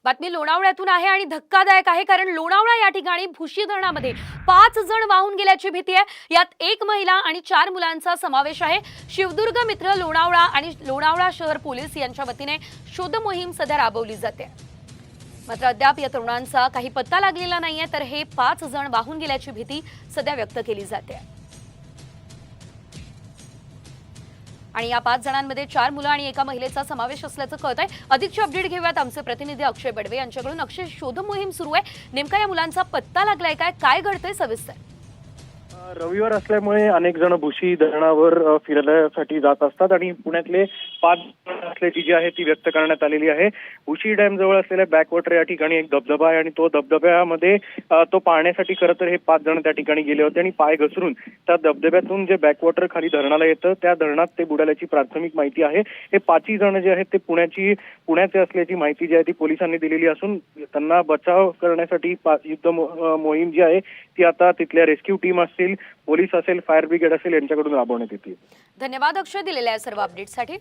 बातमी लोणावळ्यातून आहे आणि धक्कादायक आहे, कारण लोणावळा या ठिकाणी भुशी धरणामध्ये 5 जण वाहून गेल्याची भीती आहे। यात एक महिला आणि 4 मुलांचा समावेश आहे। शिवदुर्ग मित्र लोणावळा आणि लोणावळा शहर पोलीस यांच्या वतीने शोध मोहीम सध्या राबवली जाते। मात्र अद्याप या तरुणांचा काही पत्ता लागलेला नाहीये, तर हे 5 जण वाहून गेल्याची भीती सध्या व्यक्त केली जाते। आणि या 5 जणांमध्ये 4 मुलं आणि एका महिलेचा समावेश असल्याचं कळतंय। अधिकची अपडेट घेऊयात आमचे प्रतिनिधी अक्षय बडवे यांच्याकडून। अक्षय, शोध मोहीम सुरू आहे, नेमका या मुलांचा पत्ता लागलाय काय घडतंय सविस्तर? रविवार असल्यामुळे अनेक जण भुशी धरणावर फिरण्यासाठी जात असतात आणि पुण्यातले 5 जण असल्याची जी आहे ती व्यक्त करण्यात आलेली आहे। भुशी डॅम जवळ असलेल्या बॅकवॉटर या ठिकाणी एक धबधबा आहे आणि तो धबधब्यामध्ये तो पाहण्यासाठी खरं तर हे 5 जण त्या ठिकाणी गेले होते आणि पाय घसरून त्या धबधब्यातून जे बॅकवॉटर खाली धरणाला येतं त्या धरणात ते बुडाल्याची प्राथमिक माहिती आहे। हे 5ही जण जे आहेत ते पुण्याचे असल्याची माहिती जी आहे ती पोलिसांनी दिलेली असून त्यांना बचाव करण्यासाठी युद्ध मोहीम जी आहे ती आता तिथल्या रेस्क्यू टीम असतील, पोलीस असेल, फायर ब्रिगेड असेल यांच्याकडून राबवण्यात येते। धन्यवाद अक्षय, दिलेल्या सर्व अपडेटसाठी।